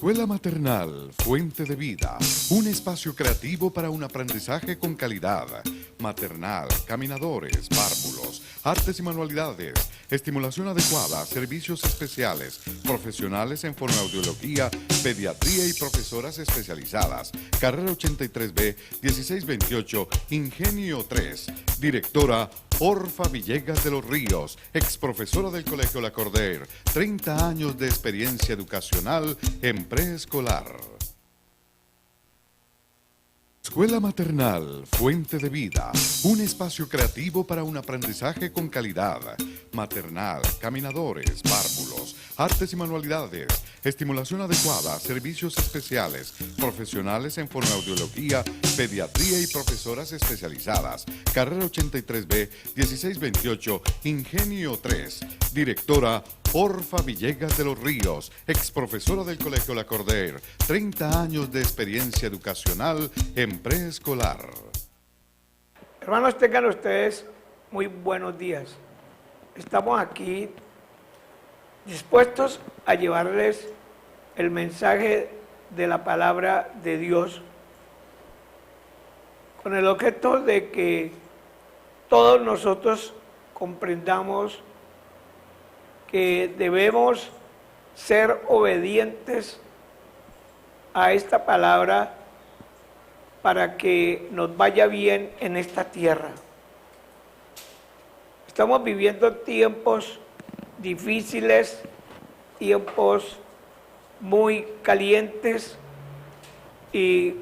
Escuela Maternal, Fuente de Vida, un espacio creativo para un aprendizaje con calidad. Maternal, caminadores, párvulos, artes y manualidades, estimulación adecuada, servicios especiales, profesionales en fonoaudiología, pediatría y profesoras especializadas. Carrera 83B, 1628, Ingenio 3. Directora Orfa Villegas de los Ríos, ex profesora del Colegio La Corder, 30 años de experiencia educacional en preescolar. Escuela Maternal, Fuente de Vida, un espacio creativo para un aprendizaje con calidad. Maternal, caminadores, párvulos, artes y manualidades, estimulación adecuada, servicios especiales, profesionales en fonoaudiología, pediatría y profesoras especializadas. Carrera 83B, 1628, Ingenio 3. Directora Orfa Villegas de los Ríos, ex profesora del Colegio La Corder, 30 años de experiencia educacional en preescolar. Hermanos, tengan ustedes muy buenos días. Estamos aquí dispuestos a llevarles el mensaje de la palabra de Dios con el objeto de que todos nosotros comprendamos que debemos ser obedientes a esta palabra para que nos vaya bien en esta tierra. Estamos viviendo tiempos difíciles, tiempos muy calientes y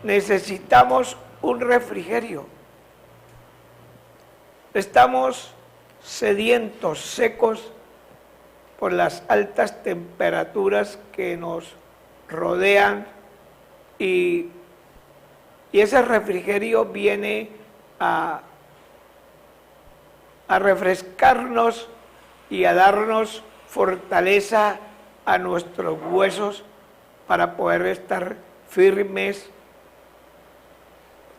necesitamos un refrigerio. Estamos sedientos, secos por las altas temperaturas que nos rodean y ese refrigerio viene a refrescarnos y a darnos fortaleza a nuestros huesos para poder estar firmes,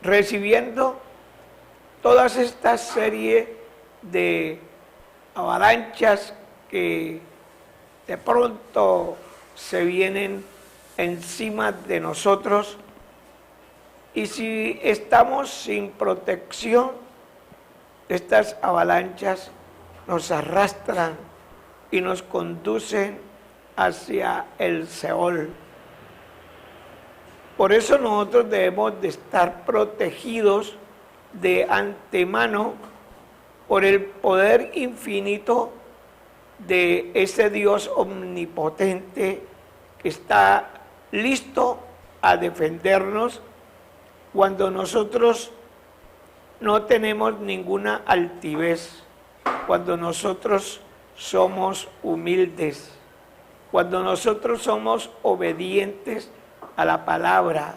recibiendo todas esta serie de avalanchas que de pronto se vienen encima de nosotros. Y si estamos sin protección, estas avalanchas nos arrastran y nos conducen hacia el Seol. Por eso nosotros debemos de estar protegidos de antemano por el poder infinito de ese Dios omnipotente que está listo a defendernos cuando nosotros no tenemos ninguna altivez, cuando nosotros somos humildes, cuando nosotros somos obedientes a la palabra.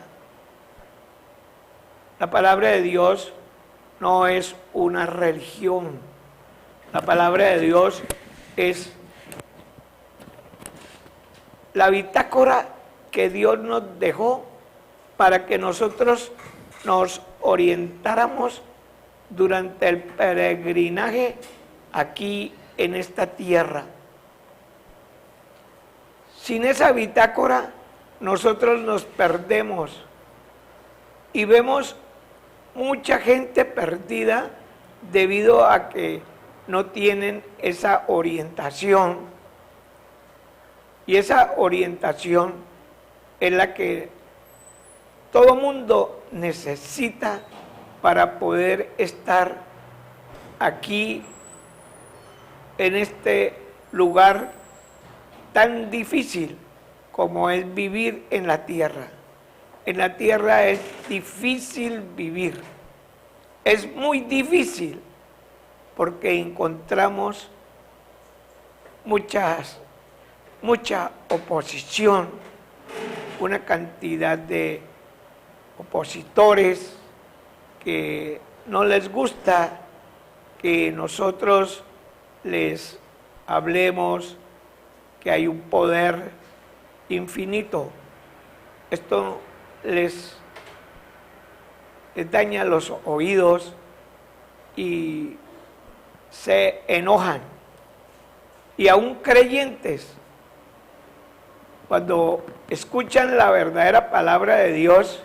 La palabra de Dios no es una religión. La palabra de Dios es la bitácora que Dios nos dejó para que nosotros nos orientáramos durante el peregrinaje aquí en esta tierra. Sin esa bitácora nosotros nos perdemos y vemos mucha gente perdida debido a que no tienen esa orientación. Y esa orientación es la que todo mundo necesita para poder estar aquí en este lugar tan difícil como es vivir en la tierra. En la tierra es difícil vivir, es muy difícil porque encontramos mucha oposición, una cantidad de opositores que no les gusta que nosotros les hablemos que hay un poder infinito. Esto les daña los oídos y se enojan. Y aún creyentes cuando escuchan la verdadera palabra de Dios,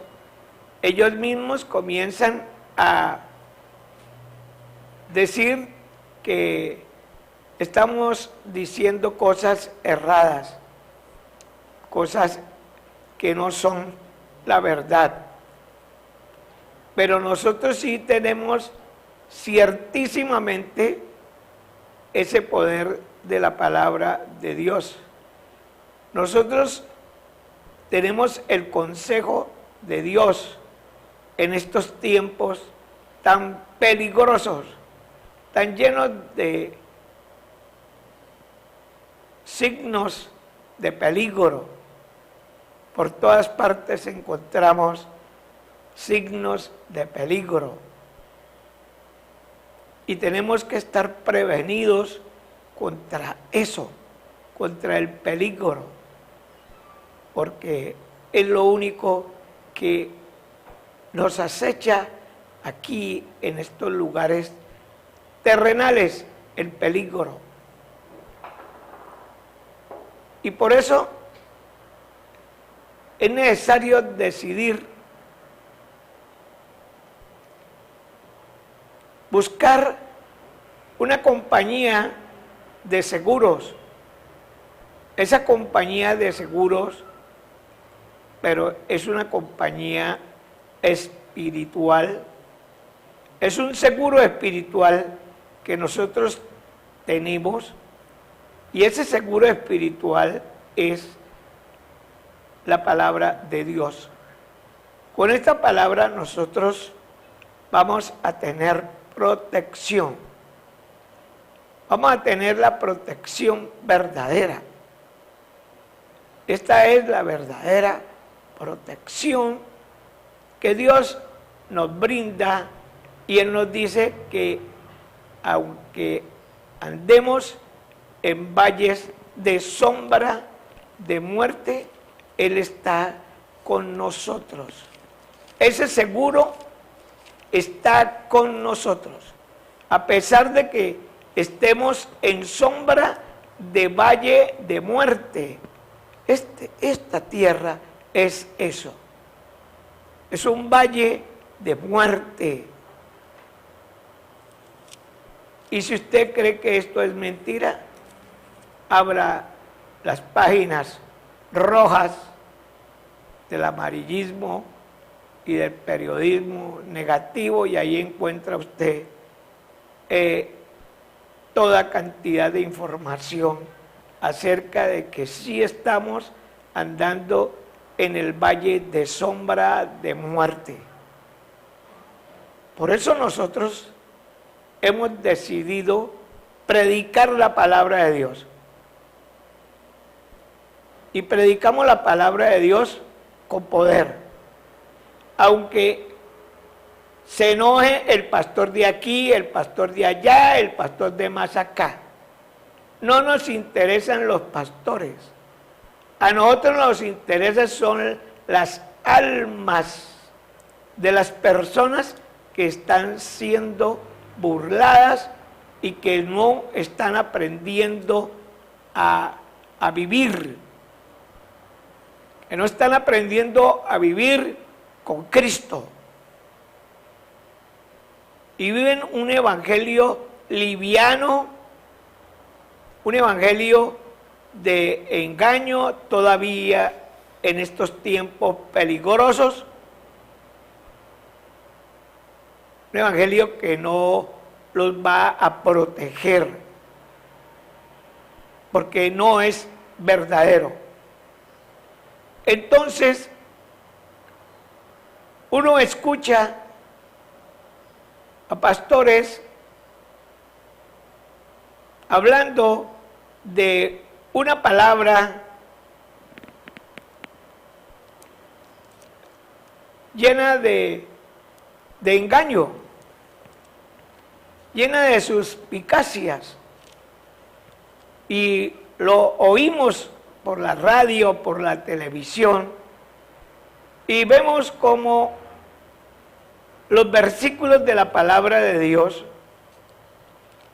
ellos mismos comienzan a decir que estamos diciendo cosas erradas, cosas que no son la verdad. Pero nosotros sí tenemos ciertísimamente ese poder de la palabra de Dios. Nosotros tenemos el consejo de Dios en estos tiempos tan peligrosos, tan llenos de signos de peligro. Por todas partes encontramos signos de peligro. Y tenemos que estar prevenidos contra eso, contra el peligro, porque es lo único que nos acecha aquí en estos lugares terrenales, el peligro. Y por eso es necesario decidir buscar una compañía de seguros. Esa compañía de seguros, pero es una compañía espiritual, es un seguro espiritual que nosotros tenemos, y ese seguro espiritual es la palabra de Dios. Con esta palabra nosotros vamos a tener protección. Vamos a tener la protección verdadera. Esta es la verdadera protección que Dios nos brinda, y Él nos dice que aunque andemos en valles de sombra de muerte, Él está con nosotros. Ese seguro está con nosotros, a pesar de que estemos en sombra de valle de muerte. Esta tierra es eso, es un valle de muerte. Y si usted cree que esto es mentira, abra las páginas rojas del amarillismo y del periodismo negativo, y ahí encuentra usted toda cantidad de información acerca de que sí estamos andando en el valle de sombra de muerte. Por eso nosotros hemos decidido predicar la palabra de Dios. Y predicamos la palabra de Dios con poder. Aunque se enoje el pastor de aquí, el pastor de allá, el pastor de más acá. No nos interesan los pastores. A nosotros nos interesa son las almas de las personas que están siendo burladas y que no están aprendiendo a vivir. Que no están aprendiendo a vivir con Cristo. Y viven un evangelio liviano, un evangelio de engaño todavía en estos tiempos peligrosos. Un evangelio que no los va a proteger, porque no es verdadero. Entonces, uno escucha a pastores hablando de una palabra llena de engaño, llena de suspicacias, y lo oímos por la radio, por la televisión, y vemos como los versículos de la palabra de Dios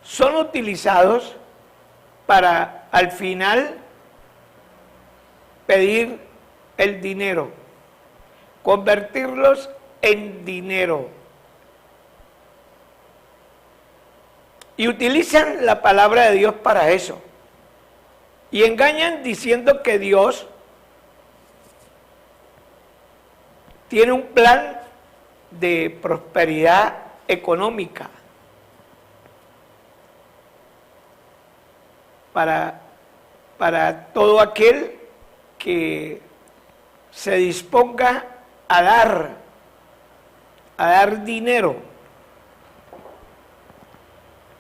son utilizados para al final pedir el dinero, convertirlos en dinero. Y utilizan la palabra de Dios para eso. Y engañan diciendo que Dios tiene un plan de prosperidad económica para todo aquel que se disponga a dar dinero.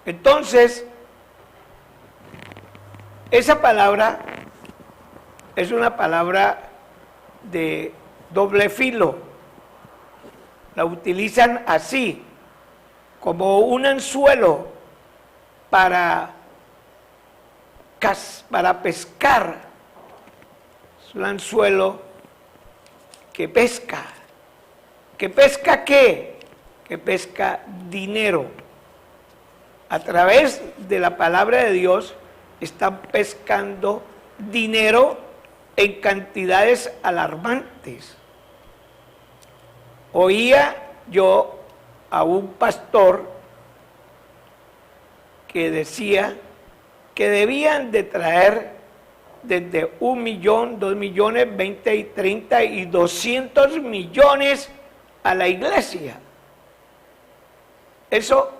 Entonces, esa palabra es una palabra de doble filo. La utilizan así, como un anzuelo para pescar. Es un anzuelo que pesca. ¿Que pesca qué? Que pesca dinero. A través de la palabra de Dios están pescando dinero en cantidades alarmantes. Oía yo a un pastor que decía que debían de traer desde 1 millón, 2 millones, 20 y 30 y 200 millones a la iglesia. ¿Eso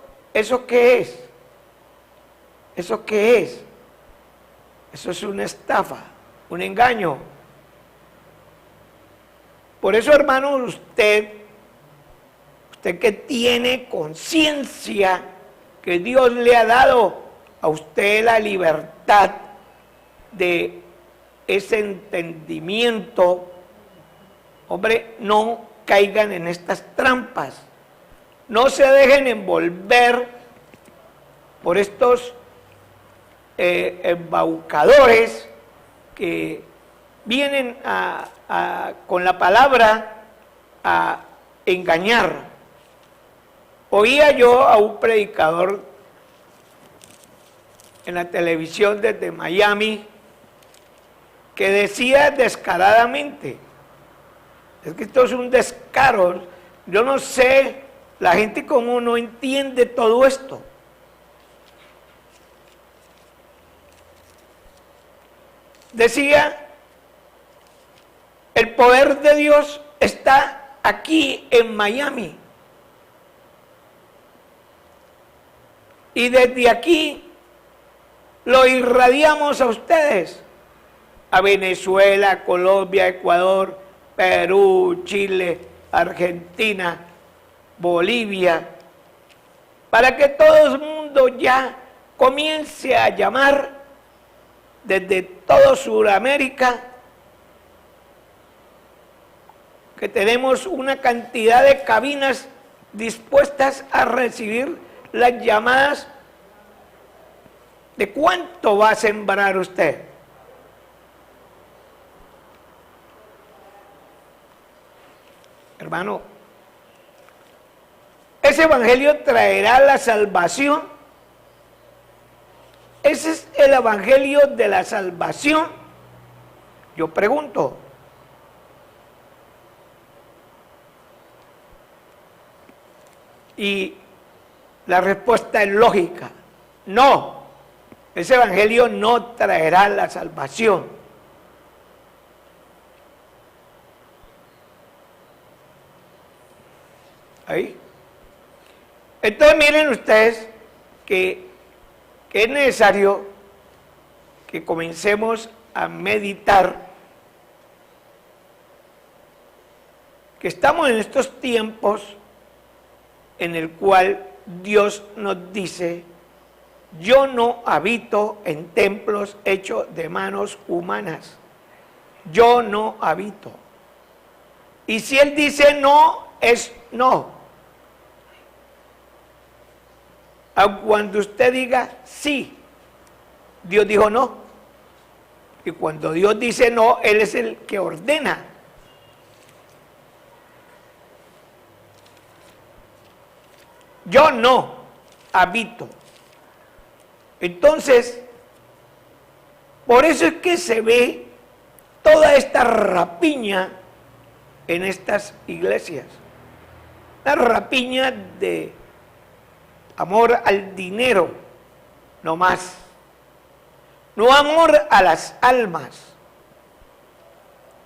qué es? ¿Eso qué es? Eso es una estafa, un engaño. Por eso, hermano, usted que tiene conciencia que Dios le ha dado a usted la libertad de ese entendimiento, hombre, no caigan en estas trampas. No se dejen envolver por estos embaucadores que vienen con la palabra a engañar. Oía yo a un predicador en la televisión desde Miami que decía descaradamente, es que esto es un descaro, yo no sé, la gente como no entiende todo esto. Decía, el poder de Dios está aquí en Miami. Y desde aquí lo irradiamos a ustedes, a Venezuela, Colombia, Ecuador, Perú, Chile, Argentina, Bolivia, para que todo el mundo ya comience a llamar desde todo Sudamérica, que tenemos una cantidad de cabinas dispuestas a recibir las llamadas. ¿De cuánto va a sembrar usted? Hermano, ese evangelio traerá la salvación. Ese es el evangelio de la salvación. Yo pregunto, y la respuesta es lógica, no, ese evangelio no traerá la salvación. ¿Ahí? Entonces miren ustedes que es necesario que comencemos a meditar que estamos en estos tiempos en el cual Dios nos dice: yo no habito en templos hechos de manos humanas. Yo no habito. Y si Él dice no, es no. Aun cuando usted diga sí, Dios dijo no. Y cuando Dios dice no, Él es el que ordena. Yo no habito. Entonces, por eso es que se ve toda esta rapiña en estas iglesias. Una rapiña de amor al dinero, no más. No amor a las almas,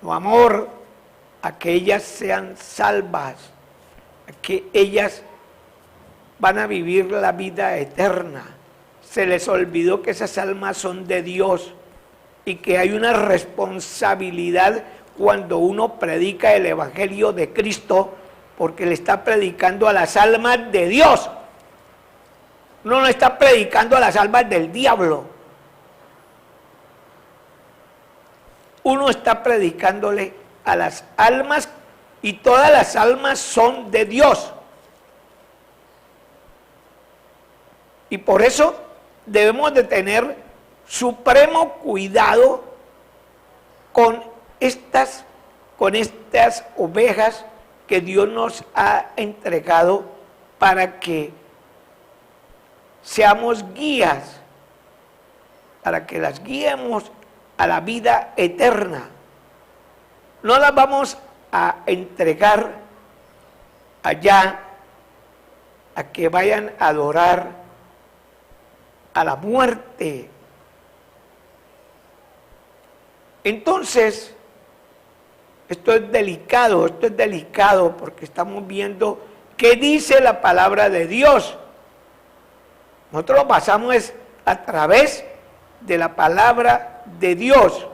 no amor a que ellas sean salvas, a que ellas van a vivir la vida eterna. Se les olvidó que esas almas son de Dios y que hay una responsabilidad cuando uno predica el Evangelio de Cristo, porque le está predicando a las almas de Dios. Uno no está predicando a las almas del diablo. Uno está predicándole a las almas, y todas las almas son de Dios. Y por eso debemos de tener supremo cuidado con estas ovejas que Dios nos ha entregado para que seamos guías, para que las guiemos a la vida eterna. No las vamos a entregar allá a que vayan a adorar a la muerte. Entonces, esto es delicado porque estamos viendo qué dice la palabra de Dios. Nosotros lo pasamos a través de la palabra de Dios.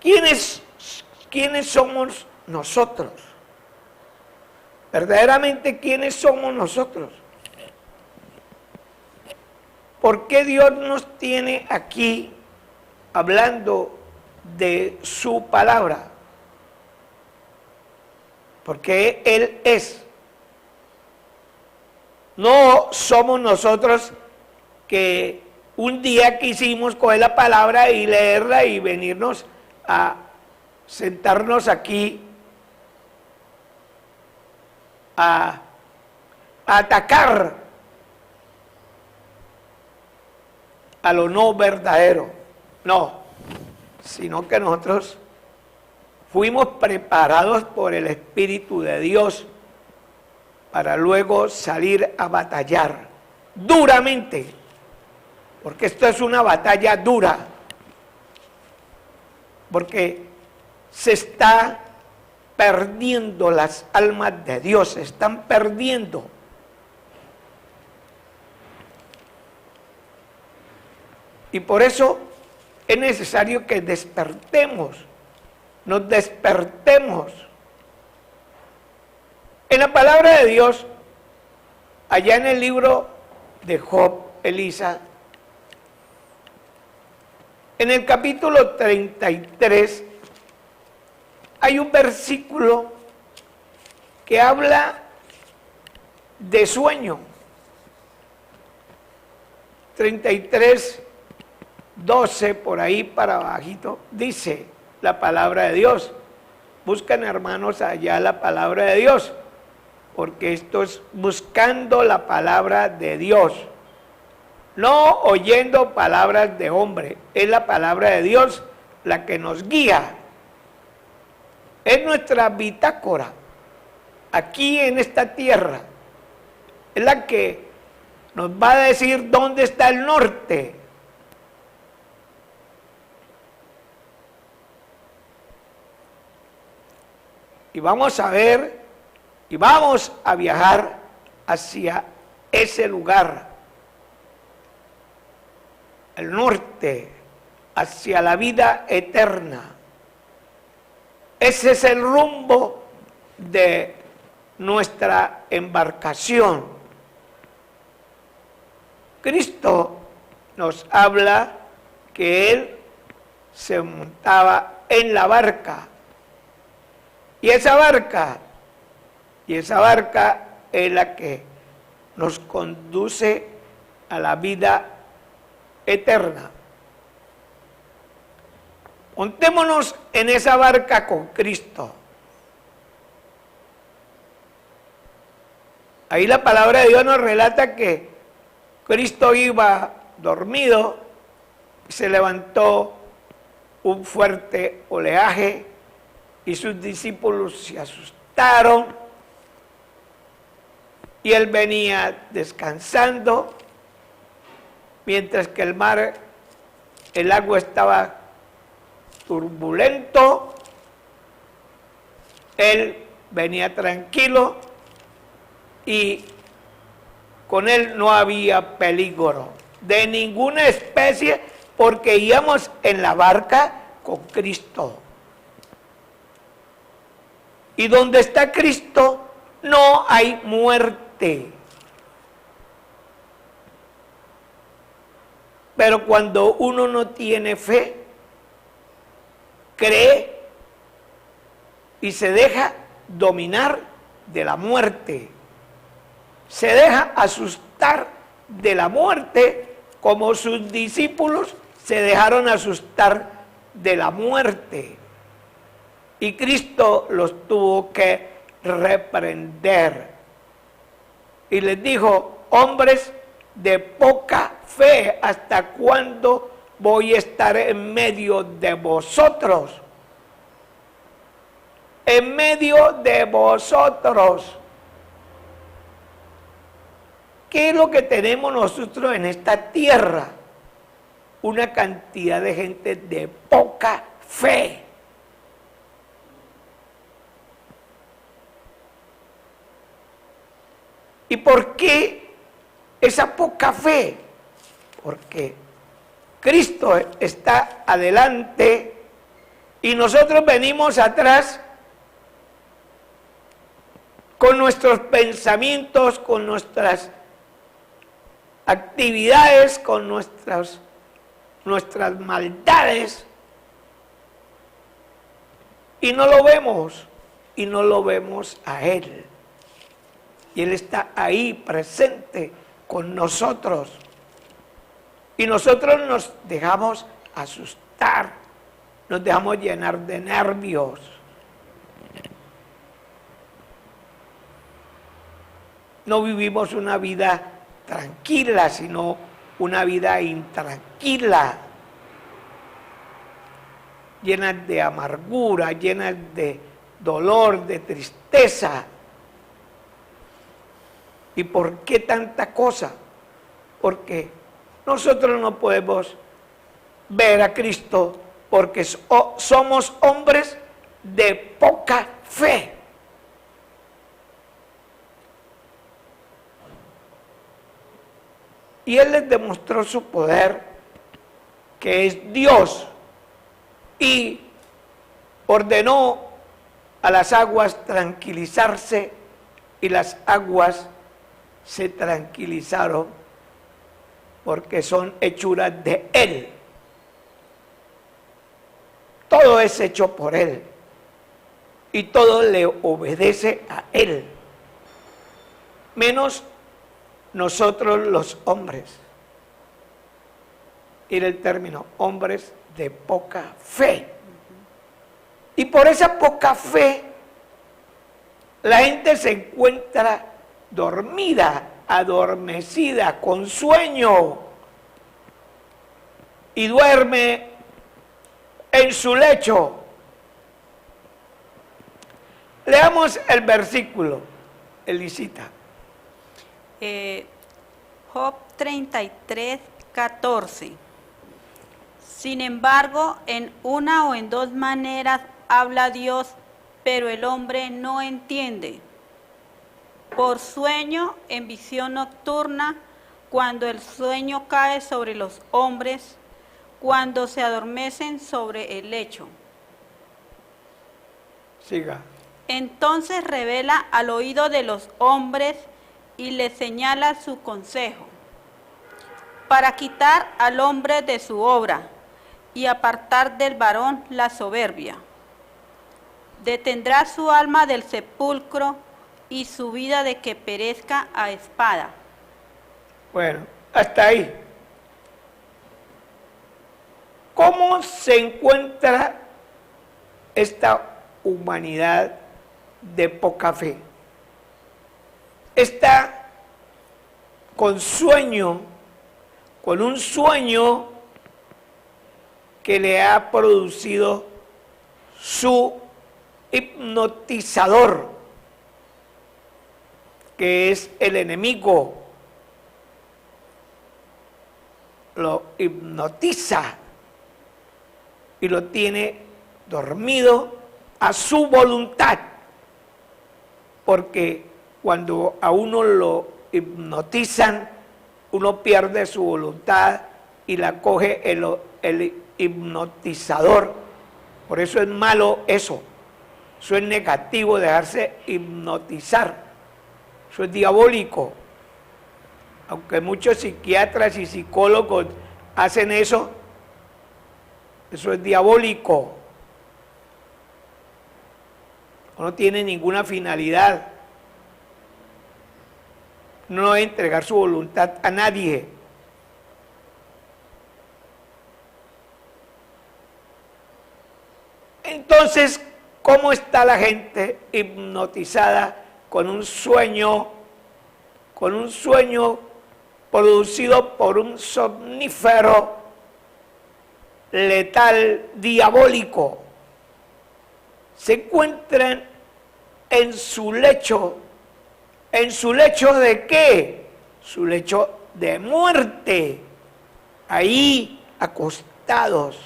¿Quiénes somos nosotros? Verdaderamente, ¿quiénes somos nosotros? ¿Por qué Dios nos tiene aquí hablando de su palabra? Porque Él es. No somos nosotros que un día quisimos coger la palabra y leerla y venirnos a sentarnos aquí a atacar a lo no verdadero. No, sino que nosotros fuimos preparados por el Espíritu de Dios para luego salir a batallar duramente, porque esto es una batalla dura, porque se está perdiendo las almas de Dios, se están perdiendo. Y por eso es necesario que despertemos, nos despertemos. En la palabra de Dios, allá en el libro de Job, Elisa, en el capítulo 33, hay un versículo que habla de sueño. 33, 12, por ahí para abajito, dice la palabra de Dios. Buscan, hermanos, allá la palabra de Dios, porque esto es buscando la palabra de Dios, no oyendo palabras de hombre. Es la palabra de Dios la que nos guía. Es nuestra bitácora aquí en esta tierra. Es la que nos va a decir dónde está el norte. Y vamos a ver y vamos a viajar hacia ese lugar, el norte, hacia la vida eterna. Ese es el rumbo de nuestra embarcación. Cristo nos habla que Él se montaba en la barca. Y esa barca es la que nos conduce a la vida eterna. Montémonos en esa barca con Cristo. Ahí la palabra de Dios nos relata que Cristo iba dormido, se levantó un fuerte oleaje y sus discípulos se asustaron y él venía descansando mientras que el agua estaba turbulento, él venía tranquilo y con él no había peligro de ninguna especie porque íbamos en la barca con Cristo. Y donde está Cristo no hay muerte. Pero cuando uno no tiene fe, cree y se deja dominar de la muerte. Se deja asustar de la muerte como sus discípulos se dejaron asustar de la muerte. Y Cristo los tuvo que reprender. Y les dijo, hombres de poca fe, ¿hasta cuándo voy a estar en medio de vosotros? En medio de vosotros. ¿Qué es lo que tenemos nosotros en esta tierra? Una cantidad de gente de poca fe. ¿Y por qué esa poca fe? Porque Cristo está adelante y nosotros venimos atrás con nuestros pensamientos, con nuestras actividades, con nuestras maldades, y no lo vemos a Él. Y Él está ahí presente con nosotros. Y nosotros nos dejamos asustar, nos dejamos llenar de nervios. No vivimos una vida tranquila, sino una vida intranquila, llena de amargura, llena de dolor, de tristeza. ¿Y por qué tanta cosa? Porque nosotros no podemos ver a Cristo porque somos hombres de poca fe. Y Él les demostró su poder, que es Dios, y ordenó a las aguas tranquilizarse, y las aguas se tranquilizaron porque son hechuras de Él. Todo es hecho por Él y todo le obedece a Él, menos nosotros los hombres. Y el término, hombres de poca fe. Y por esa poca fe, la gente se encuentra dormida, adormecida, con sueño, y duerme en su lecho. Leamos el versículo, Elisita. Job 33, 14. Sin embargo, en una o en dos maneras habla Dios, pero el hombre no entiende. Por sueño, en visión nocturna, cuando el sueño cae sobre los hombres, cuando se adormecen sobre el lecho. Siga. Entonces revela al oído de los hombres y les señala su consejo, para quitar al hombre de su obra y apartar del varón la soberbia. Detendrá su alma del sepulcro y su vida de que perezca a espada. Bueno, hasta ahí. ¿Cómo se encuentra esta humanidad de poca fe? Está con sueño con un sueño que le ha producido su hipnotizador, que es el enemigo. Lo hipnotiza y lo tiene dormido a su voluntad, porque cuando a uno lo hipnotizan, uno pierde su voluntad y la coge el hipnotizador. Por eso es malo eso es negativo, dejarse hipnotizar, eso es diabólico. Aunque muchos psiquiatras y psicólogos hacen eso es diabólico. No tiene ninguna finalidad. No debe entregar su voluntad a nadie. Entonces, ¿cómo está la gente hipnotizada con un sueño producido por un somnífero letal diabólico? Se encuentran en su lecho. ¿En su lecho de qué? Su lecho de muerte, ahí acostados.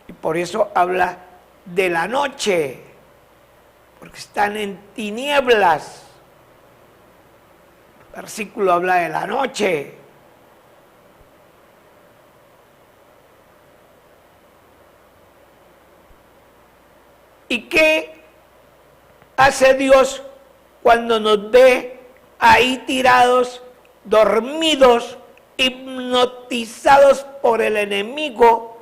Y por eso habla de la noche, porque están en tinieblas. El versículo habla de la noche. ¿Y qué hace Dios cuando nos ve ahí tirados, dormidos, hipnotizados por el enemigo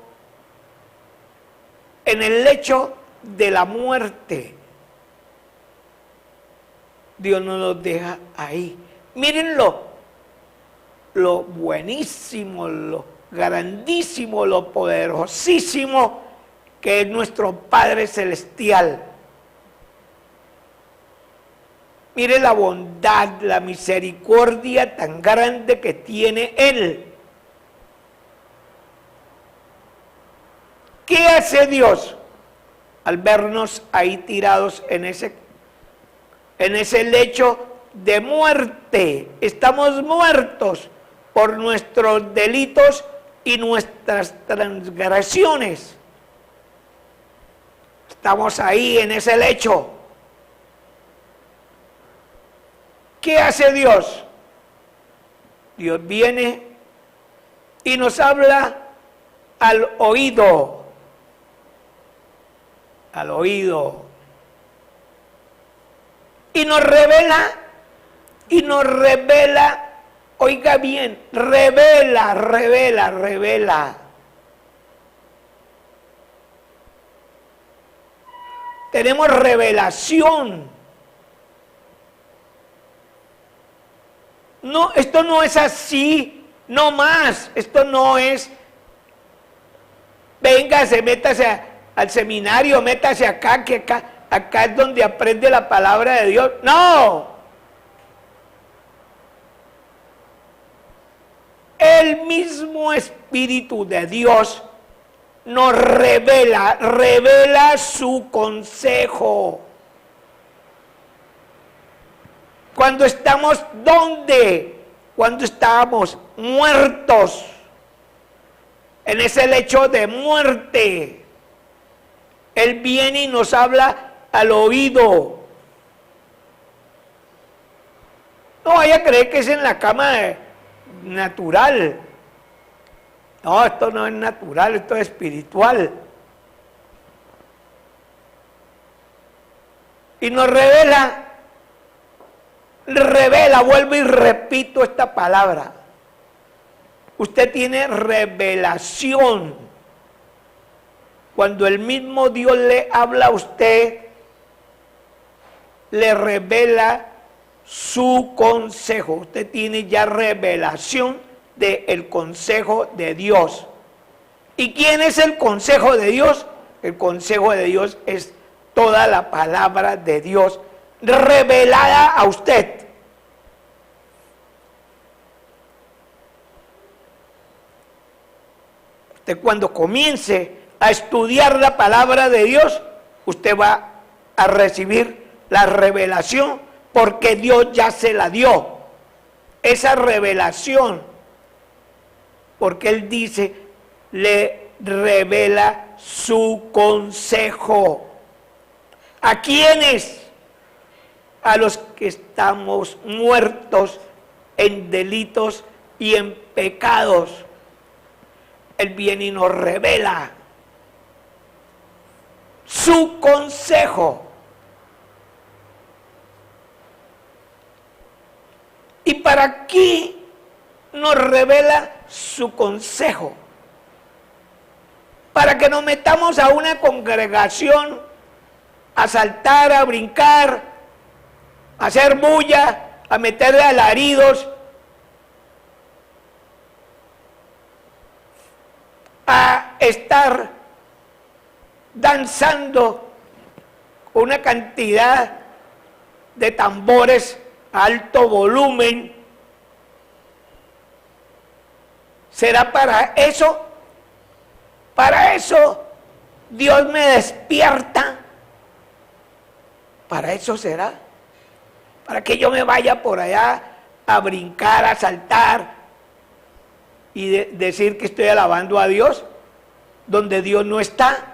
en el lecho de la muerte? Dios no nos deja ahí. Mírenlo, lo buenísimo, lo grandísimo, lo poderosísimo que es nuestro Padre Celestial. Mire la bondad, la misericordia tan grande que tiene Él. ¿Qué hace Dios al vernos ahí tirados en ese lecho de muerte? Estamos muertos por nuestros delitos y nuestras transgresiones. Estamos ahí en ese lecho. ¿Qué hace Dios? Dios viene y nos habla al oído. Al oído. Y nos revela, oiga bien, revela. Tenemos revelación. No, esto no es así, no más. Esto no es, véngase, métase al seminario, métase acá, que acá es donde aprende la palabra de Dios. No. El mismo Espíritu de Dios nos revela su consejo. Cuando estamos, ¿dónde? Cuando estábamos muertos, en ese lecho de muerte, Él viene y nos habla al oído. No vaya a creer que es en la cama natural. No, esto no es natural, esto es espiritual. Y nos revela, vuelvo y repito esta palabra. Usted tiene revelación. Cuando el mismo Dios le habla a usted, le revela su consejo. Usted tiene ya revelación del consejo de Dios. ¿Y quién es el consejo de Dios? El consejo de Dios es toda la palabra de Dios revelada a usted. Usted cuando comience a estudiar la palabra de Dios, usted va a recibir la revelación porque Dios ya se la dio. Esa revelación, porque Él dice, le revela su consejo. ¿A quiénes? A los que estamos muertos en delitos y en pecados. Él viene y nos revela su consejo. ¿Y para qué nos revela su consejo? Para que nos metamos a una congregación a saltar, a brincar, a hacer bulla, a meterle alaridos, a estar danzando con una cantidad de tambores a alto volumen. ¿Será para eso? Para eso Dios me despierta. ¿Para eso será? Para que yo me vaya por allá a brincar, a saltar y decir que estoy alabando a Dios donde Dios no está.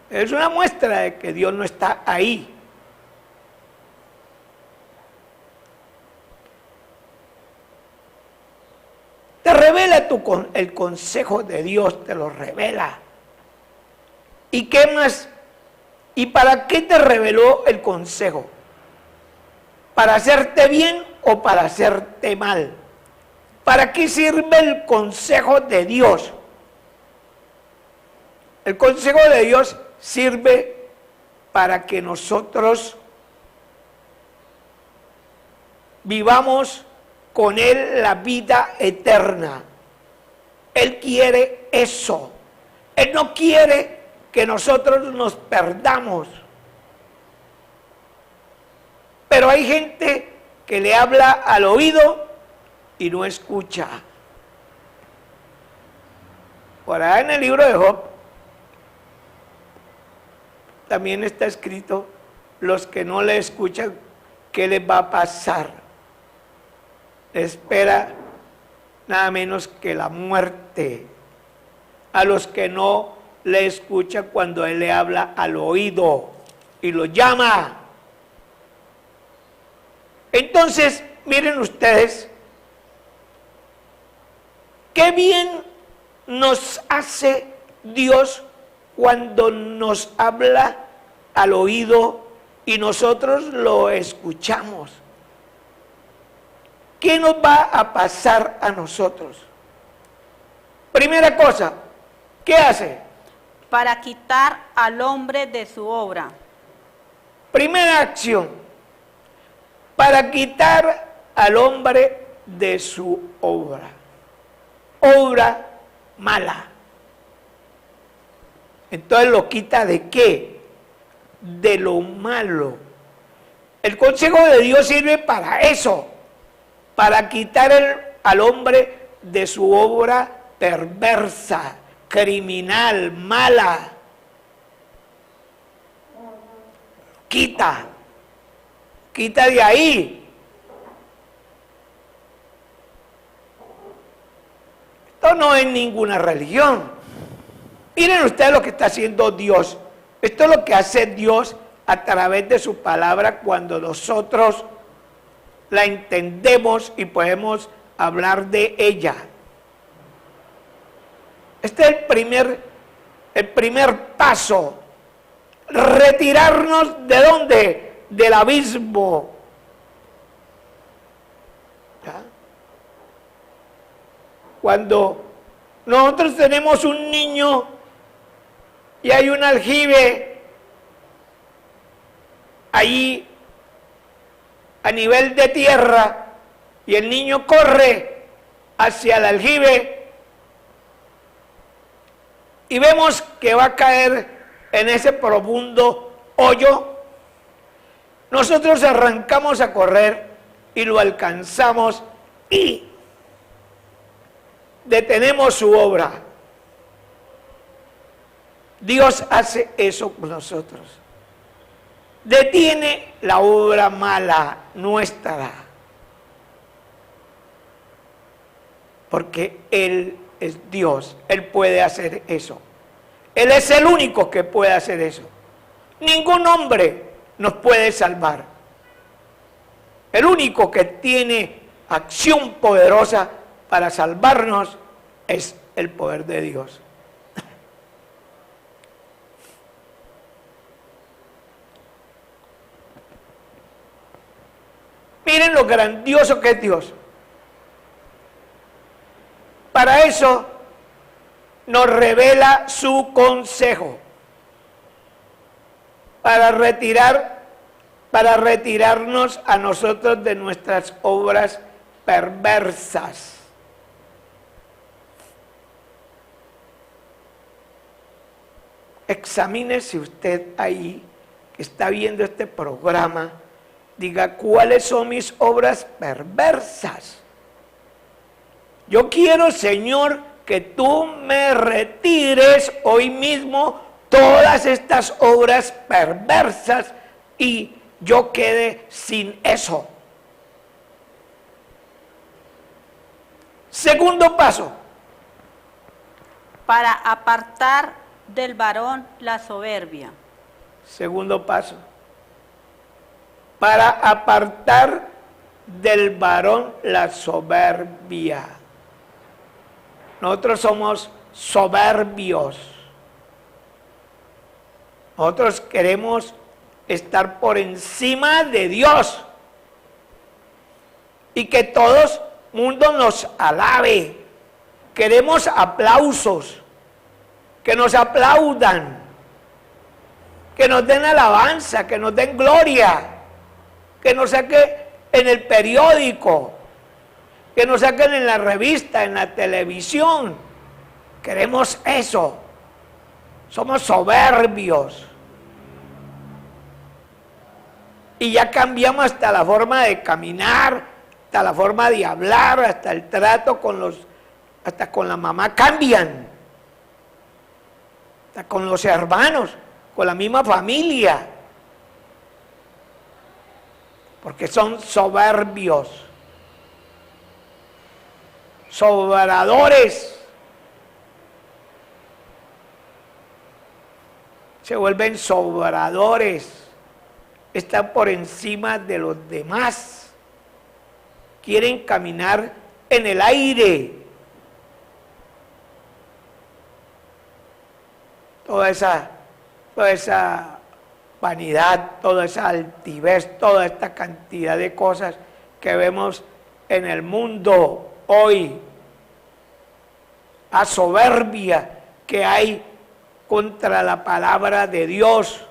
Es una muestra de que Dios no está ahí. Te revela el consejo de Dios, te lo revela. ¿Y qué más? ¿Y para qué te reveló el consejo? ¿Para hacerte bien o para hacerte mal? ¿Para qué sirve el consejo de Dios? El consejo de Dios sirve para que nosotros vivamos con Él la vida eterna. Él quiere eso. Él no quiere que nosotros nos perdamos. Pero hay gente que le habla al oído y no escucha. Por allá en el libro de Job también está escrito, los que no le escuchan, ¿qué les va a pasar? Espera nada menos que la muerte. A los que no le escucha cuando Él le habla al oído y lo llama. Entonces, miren ustedes, qué bien nos hace Dios cuando nos habla al oído y nosotros lo escuchamos. ¿Qué nos va a pasar a nosotros? Primera cosa, ¿qué hace? Para quitar al hombre de su obra. Primera acción, para quitar al hombre de su obra. Obra mala. Entonces lo quita ¿de qué? De lo malo. El consejo de Dios sirve para eso, para quitar al hombre de su obra perversa, criminal, mala. Quita de ahí. Esto no es ninguna religión. Miren ustedes lo que está haciendo Dios. Esto es lo que hace Dios a través de su palabra cuando nosotros la entendemos y podemos hablar de ella. Este es el primer paso. Retirarnos ¿de dónde? Del abismo. ¿Ya? Cuando nosotros tenemos un niño y hay un aljibe allí a nivel de tierra y el niño corre hacia el aljibe y vemos que va a caer en ese profundo hoyo, nosotros arrancamos a correr y lo alcanzamos y detenemos su obra. Dios hace eso con nosotros. Detiene la obra mala nuestra. Porque Él es Dios, Él puede hacer eso. Él es el único que puede hacer eso. Ningún hombre nos puede salvar. El único que tiene acción poderosa para salvarnos es el poder de Dios. Miren lo grandioso que es Dios. Para eso nos revela su consejo. Para retirarnos a nosotros de nuestras obras perversas. Examínese usted ahí, que está viendo este programa, diga, ¿cuáles son mis obras perversas? Yo quiero, Señor, que tú me retires hoy mismo todas estas obras perversas y yo quede sin eso. Segundo paso. Para apartar del varón la soberbia. Segundo paso. Para apartar del varón la soberbia. Nosotros somos soberbios. Nosotros queremos estar por encima de Dios. Y que todo mundo nos alabe. Queremos aplausos. Que nos aplaudan. Que nos den alabanza, que nos den gloria. Que nos saque en el periódico. Que nos saquen en la revista, en la televisión. Queremos eso. Somos soberbios. Y ya cambiamos hasta la forma de caminar, hasta la forma de hablar, hasta el trato hasta con la mamá cambian. Hasta con los hermanos, con la misma familia. Porque son soberbios. Sobradores. Se vuelven sobradores. Están por encima de los demás. Quieren caminar en el aire. Toda esa vanidad, toda esa altivez, toda esta cantidad de cosas que vemos en el mundo hoy, a soberbia que hay contra la palabra de Dios.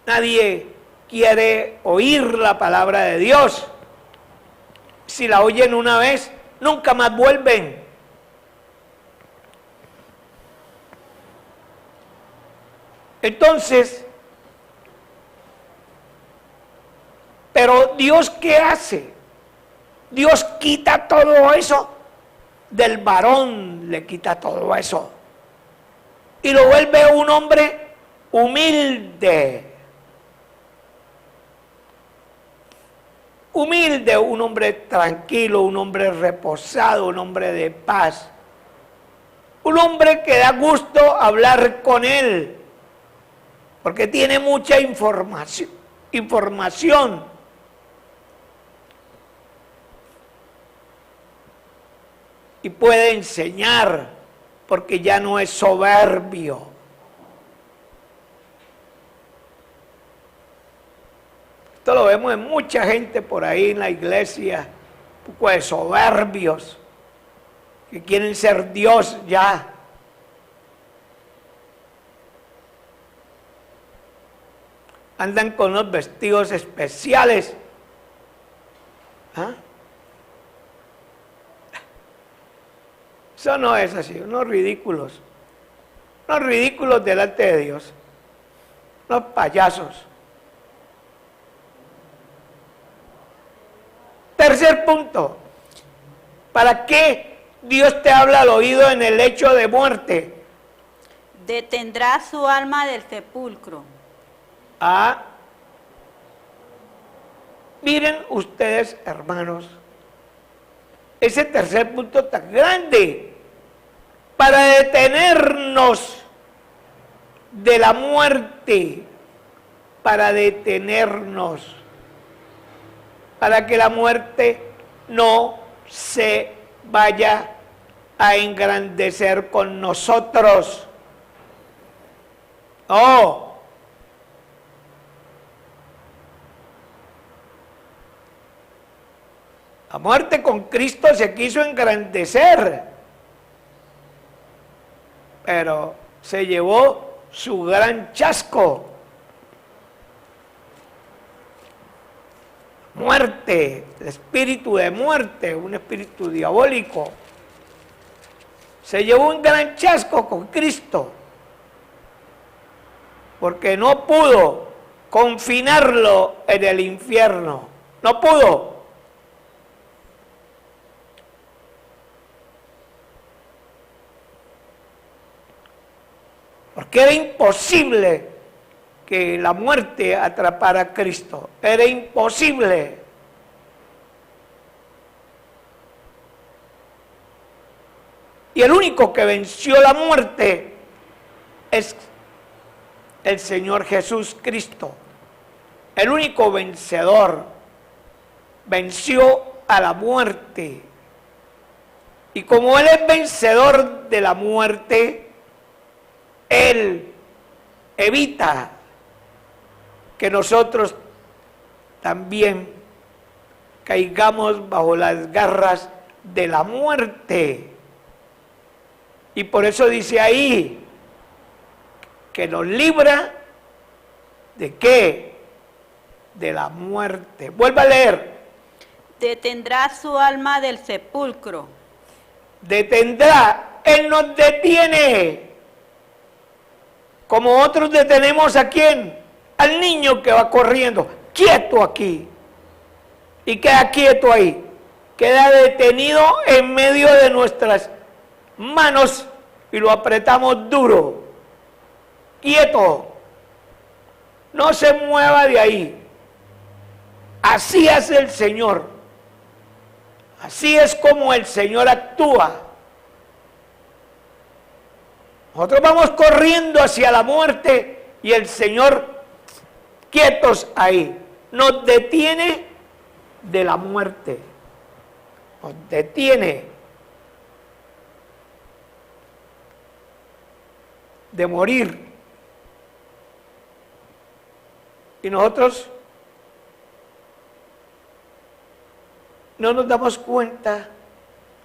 Nadie quiere oír la palabra de Dios. Si la oyen una vez, nunca más vuelven. Entonces, pero Dios, ¿qué hace? Dios quita todo eso del varón, le quita todo eso y lo vuelve un hombre humilde, un hombre tranquilo, un hombre reposado, un hombre de paz, un hombre que da gusto hablar con él, porque tiene mucha información. Y puede enseñar, porque ya no es soberbio. Esto lo vemos en mucha gente por ahí en la iglesia, un poco de soberbios, que quieren ser Dios ya. Andan con unos vestidos especiales. ¿Ah? Eso no es así, unos ridículos delante de Dios, unos payasos. Tercer punto, ¿para qué Dios te habla al oído en el lecho de muerte? detendrá su alma del sepulcro. Ah, miren ustedes, hermanos, ese tercer punto tan grande para detenernos de la muerte, para detenernos, para que la muerte no se vaya a engrandecer con nosotros. Oh, la muerte con Cristo se quiso engrandecer, pero se llevó su gran chasco. Muerte, el espíritu de muerte, un espíritu diabólico, se llevó un gran chasco con Cristo, porque no pudo confinarlo en el infierno, no pudo. Porque era imposible que la muerte atrapara a Cristo. Era imposible. Y el único que venció la muerte es el Señor Jesús Cristo. El único vencedor. Venció a la muerte. Y como Él es vencedor de la muerte, Él evita que nosotros también caigamos bajo las garras de la muerte. Y por eso dice ahí que nos libra ¿de qué? De la muerte. Vuelva a leer. Detendrá su alma del sepulcro. Detendrá. Él nos detiene. Como otros detenemos a quién, al niño que va corriendo, quieto aquí, y queda quieto ahí, queda detenido en medio de nuestras manos y lo apretamos duro, quieto, no se mueva de ahí. Así hace el Señor, así es como el Señor actúa. Nosotros vamos corriendo hacia la muerte y el Señor quietos ahí. Nos detiene de la muerte. Nos detiene de morir. Y nosotros no nos damos cuenta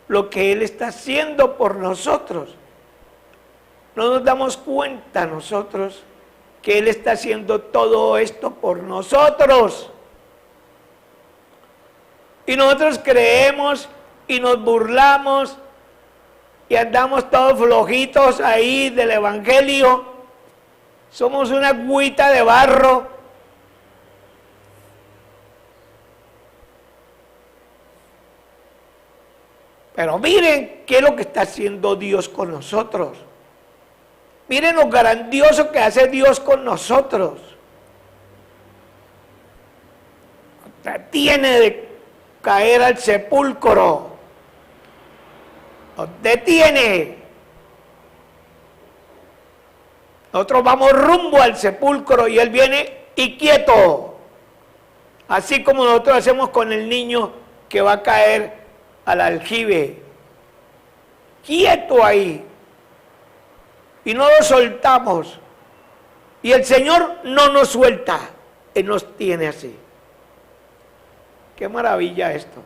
lo que Él está haciendo por nosotros. No nos damos cuenta nosotros que Él está haciendo todo esto por nosotros. Y nosotros creemos y nos burlamos y andamos todos flojitos ahí del Evangelio. Somos una agüita de barro. Pero miren qué es lo que está haciendo Dios con nosotros. Miren lo grandioso que hace Dios con nosotros. Detiene de caer al sepulcro. Nos detiene. Nosotros vamos rumbo al sepulcro y Él viene y quieto. Así como nosotros hacemos con el niño que va a caer al aljibe. Quieto ahí. Y no lo soltamos. Y el Señor no nos suelta. Él nos tiene así. Qué maravilla esto.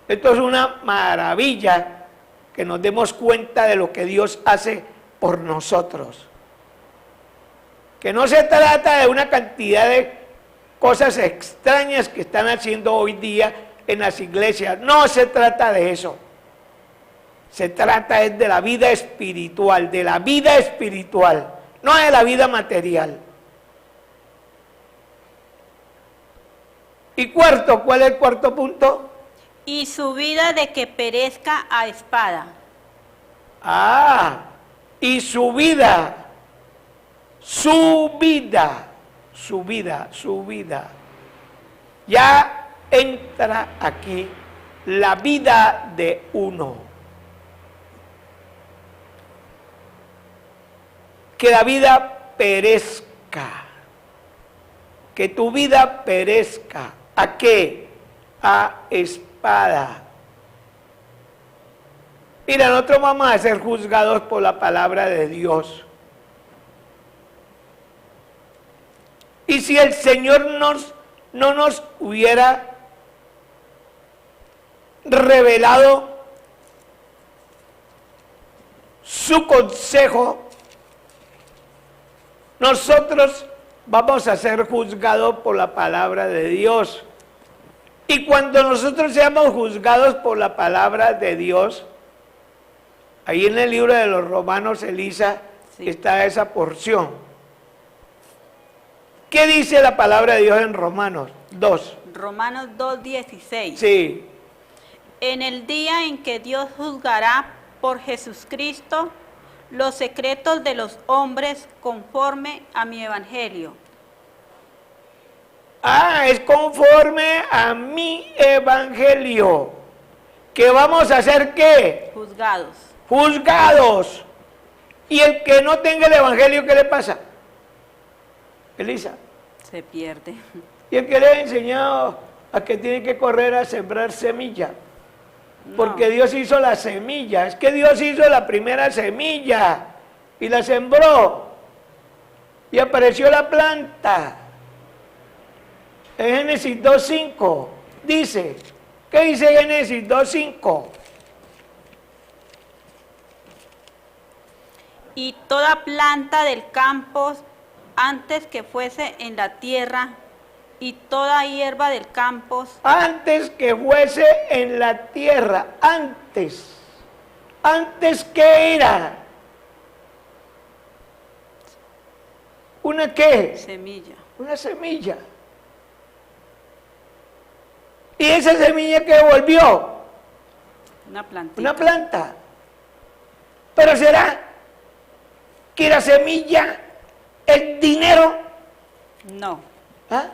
Esto es una maravilla que nos demos cuenta de lo que Dios hace por nosotros. Que no se trata de una cantidad de cosas extrañas que están haciendo hoy día en las iglesias. No se trata de eso. Se trata es de la vida espiritual, no de la vida material. Y cuarto, ¿cuál es el cuarto punto? Y su vida de que perezca a espada. Ah, y su vida su vida, su vida, su vida. Ya entra aquí la vida de uno. Que la vida perezca. Que tu vida perezca. ¿A qué? A espada. Mira, nosotros vamos a ser juzgados por la palabra de Dios. Y si el Señor no nos hubiera revelado su consejo, nosotros vamos a ser juzgados por la palabra de Dios. Y cuando nosotros seamos juzgados por la palabra de Dios, ahí en el libro de los Romanos, Elisa, sí, está esa porción. ¿Qué dice la palabra de Dios en Romanos 2? Romanos 2:16. Sí. En el día en que Dios juzgará por Jesucristo los secretos de los hombres conforme a mi evangelio. Es conforme a mi evangelio. ¿Que vamos a hacer qué? Juzgados. Juzgados. Y el que no tenga el evangelio, ¿qué le pasa? Elisa. Se pierde. Y el que le ha enseñado a que tiene que correr a sembrar semilla. Porque Dios hizo la semilla. Es que Dios hizo la primera semilla y la sembró. Y apareció la planta. En Génesis 2:5 dice, ¿qué dice Génesis 2:5? Y toda planta del campo antes que fuese en la tierra, y toda hierba del campo. Antes que fuese en la tierra, antes. ¿Antes qué era? ¿Una qué? Semilla. Una semilla. ¿Y esa semilla qué volvió? Una plantita. Una planta. Pero ¿será que la semilla es dinero? No. ¿Ah?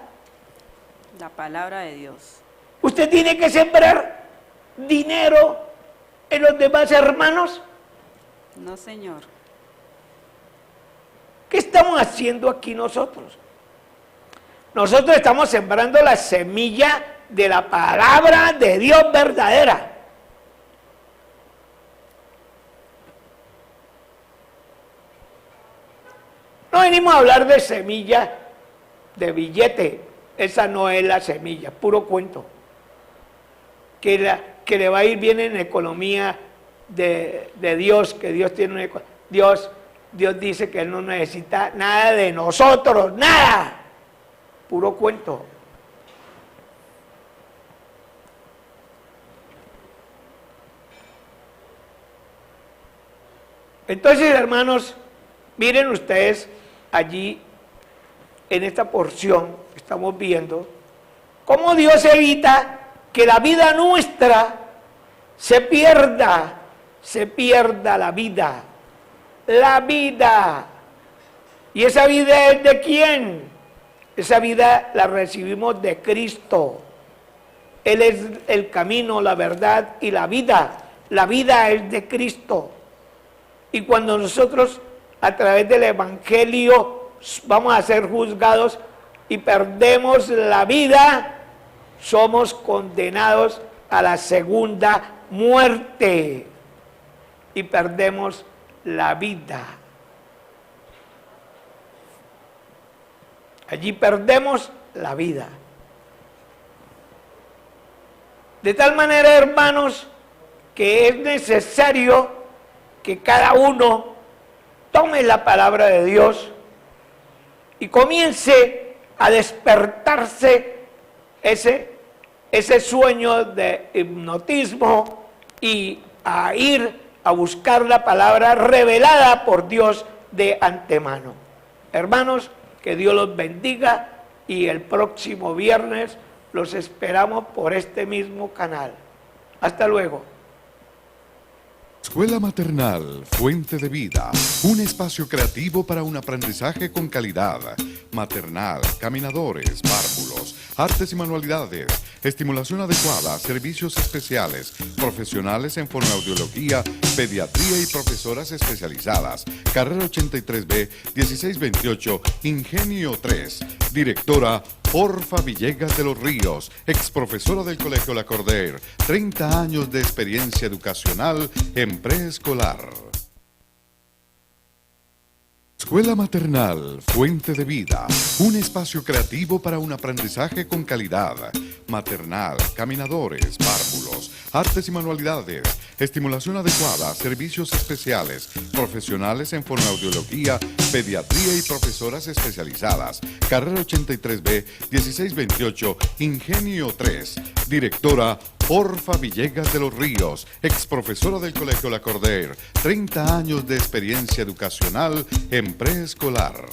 La palabra de Dios. ¿Usted tiene que sembrar dinero en los demás hermanos? No, Señor. ¿Qué estamos haciendo aquí nosotros? Nosotros estamos sembrando la semilla de la palabra de Dios verdadera. No venimos a hablar de semilla, de billete. Esa no es la semilla, puro cuento. Que le va a ir bien en la economía de Dios, que Dios tiene una Dios dice que Él no necesita nada de nosotros, nada. Puro cuento. Entonces, hermanos, miren ustedes allí en esta porción que estamos viendo cómo Dios evita que la vida nuestra se pierda la vida. La vida. ¿Y esa vida es de quién? Esa vida la recibimos de Cristo. Él es el camino, la verdad y la vida. La vida es de Cristo. Y cuando nosotros a través del Evangelio vamos a ser juzgados y perdemos la vida, somos condenados a la segunda muerte y perdemos la vida. Allí perdemos la vida. De tal manera, hermanos, que es necesario que cada uno tome la palabra de Dios y comience a despertarse ese sueño de hipnotismo y a ir a buscar la palabra revelada por Dios de antemano. Hermanos, que Dios los bendiga y el próximo viernes los esperamos por este mismo canal. Hasta luego. Escuela Maternal Fuente de Vida, un espacio creativo para un aprendizaje con calidad. Maternal, caminadores, párvulos, artes y manualidades, estimulación adecuada, servicios especiales, profesionales en fonoaudiología, pediatría y profesoras especializadas. Carrera 83B, 1628, Ingenio 3. Directora Orfa Villegas de los Ríos, ex profesora del Colegio La Corder, 30 años de experiencia educacional en preescolar. Escuela Maternal Fuente de Vida, un espacio creativo para un aprendizaje con calidad. Maternal, caminadores, párvulos, artes y manualidades, estimulación adecuada, servicios especiales, profesionales en fonoaudiología, pediatría y profesoras especializadas. Carrera 83B, 1628, Ingenio 3. Directora Orfa Villegas de los Ríos, ex profesora del Colegio La Corder, 30 años de experiencia educacional en preescolar.